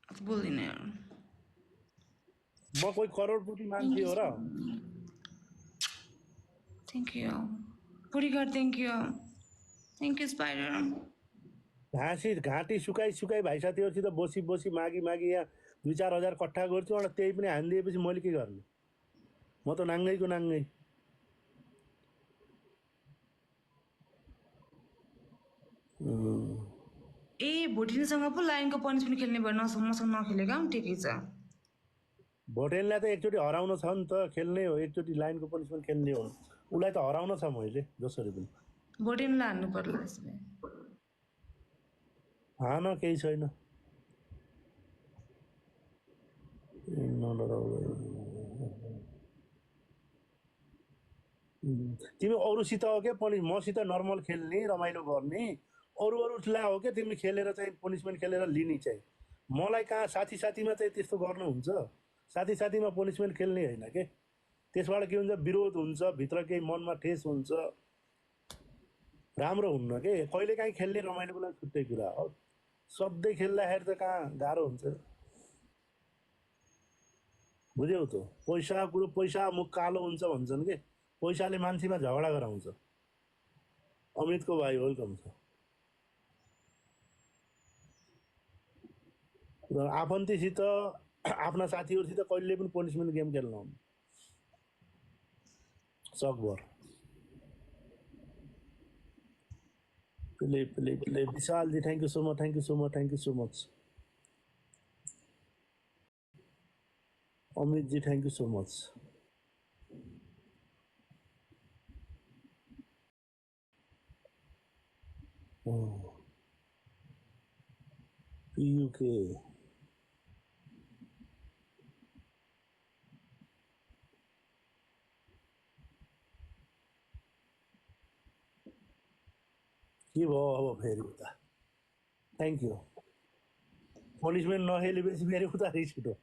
बोल्दिनँ यार। म कोही करोडपति मान्छे हो र? थ्याङ्क यू पुरीगर, थ्याङ्क यू स्पाइडर। घाँटी सुकाइ भाइ साथीहरूसित बसी मागी यहाँ 2-4 हजार कट्ठा गर्छु अनि त्यही पनि हानिदिएपछि मैले के गर्ने? म त नाङ्गैको नाङ्गै। ए भोटिनीसँग पो लाइनको पनिसमेन्ट खेल्ने भयो, मसँग नखेलेको ठिकै छ। भोटेनलाई त एकचोटि हराउन छ नि त, खेल्ने हो एकचोटि लाइनको पनिसमेन्ट खेल्ने हो। उसलाई त हराउन छ मैले जसरी पनि। भोटिनलाई हान्नु पर्ला यसले। हान केही छैन। तिमी अरूसित हो क्या मसित नर्मल खेल्ने रमाइलो गर्ने, अरूलाई हो क्या तिमी खेलेर चाहिँ पनिसमेन्ट खेलेर लिने चाहिँ। मलाई कहाँ साथीमा चाहिँ त्यस्तो गर्नुहुन्छ? साथीमा पनिसमेन्ट खेल्ने होइन के। त्यसबाट के हुन्छ, विरोध हुन्छ, भित्र केही मनमा ठेस हुन्छ, राम्रो हुन्न के। कहिलेकाहीँ खेल्ने रमाइलोको लागि छुट्टै कुरा हो, सधैँ खेल्दाखेरि त कहाँ गाह्रो हुन्छ। बुझ्यौ त? पैसा मुख कालो हुन्छ भन्छन् के, पैसाले मान्छेमा झगडा गराउँछ। अमृतको भाइ वेलकम छ। र आफन्तीसित आफ्ना साथीहरूसित कहिले पनि पनिसमेन्ट गेम खेल्न हुन्न सकभर। Play Vishalji thank you so much. Amritji thank you so much. UK के भयो अब फेरि उता? Thank you. पनिसमेन्ट नखेलेपछि फेरि उता रिस उठो।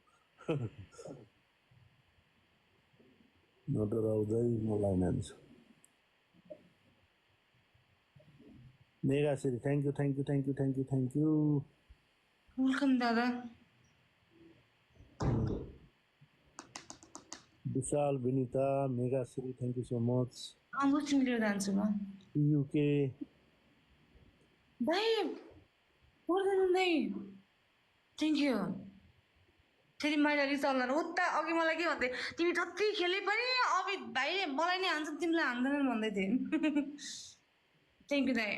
नडराउँदै मलाई मान्छु। मेगाश्री थ्याङ्क यू। वेलकम दादा। Vishal, Vinita, Megashree thank you so much. बुझ्नु लिएर जान्छु म। युके दाइ पर्दैन दाइ, थ्याङ्क यू। फेरि मैले अलिक चल्न उता अघि मलाई के भन्थे, तिमी जति खेले पनि अभित भाइले मलाई नै हान्छ तिमीलाई हान्दैनन् भन्दै थिए। थ्याङ्क यू दाइ।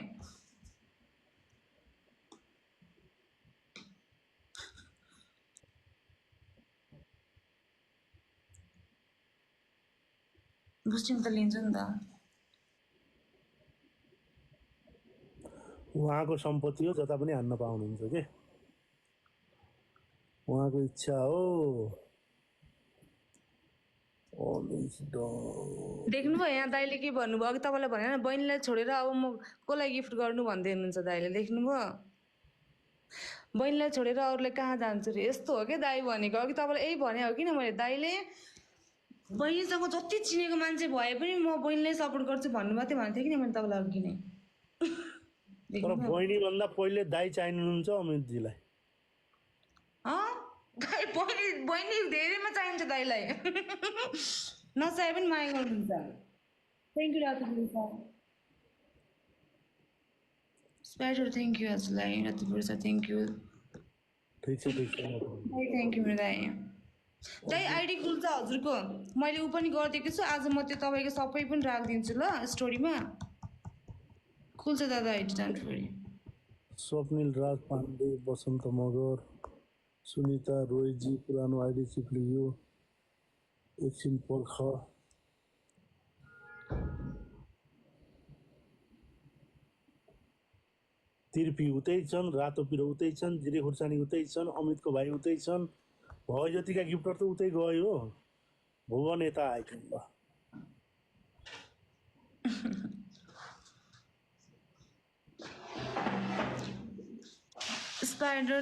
बुस्टिङ त लिन्छु नि त। उहाँको सम्पत्ति हो, जता पनि हान्न पाउनुहुन्छ के, उहाँको इच्छा हो। देख्नुभयो यहाँ दाइले के भन्नुभयो अघि तपाईँलाई भनेन, बहिनीलाई छोडेर अब म कसलाई गिफ्ट गर्नु भन्दै हुनुहुन्छ दाइले, देख्नुभयो? बहिनीलाई छोडेर अरूलाई कहाँ जान्छु रे, यस्तो हो क्या दाइ भनेको। अघि तपाईँलाई यही भने हो किन मैले, दाइले बहिनीसँग जति चिनेको मान्छे भए पनि म बहिनीलाई सपोर्ट गर्छु भन्नुभएको थियो भनेको थिएँ कि मैले तपाईँलाई अघि नै। तर बहिनीभन्दा पहिले दाइ चाहिनुहुन्छ अमितजीलाई। बहिनी धेरैमा चाहिन्छ दाइलाई। नचाहे पनि माया गर्नुहुन्छ। Thank you Ratupur sir. Spider thank you हजुरलाई, रातुपुर सर थ्याङ्क यू। ठिक छ। थ्याङ्क यू मेरो दाइ। दाइ आइडी खुल्छ हजुरको, मैले ऊ पनि गरिदिएको छु। आज म त्यो तपाईँको सबै पनि राखिदिन्छु ल स्टोरीमा, खुल्छ दादा आइडी, डोन्ट वरी। स्वप्निल राज पाण्डे, बसन्त मगर, सुनिता रोयजी पुरानो आइडी चिप्लियो, एकछिन पर्ख। तिर्पी उतै छन्, रातो पिरो उतै छन्, जिरे खुर्सानी उतै छन्, अमितको भाइ उतै छन्, भयो जतिका गिफ्टर त उतै गयो। भुवन यता आइछन् ल। स्पाइडर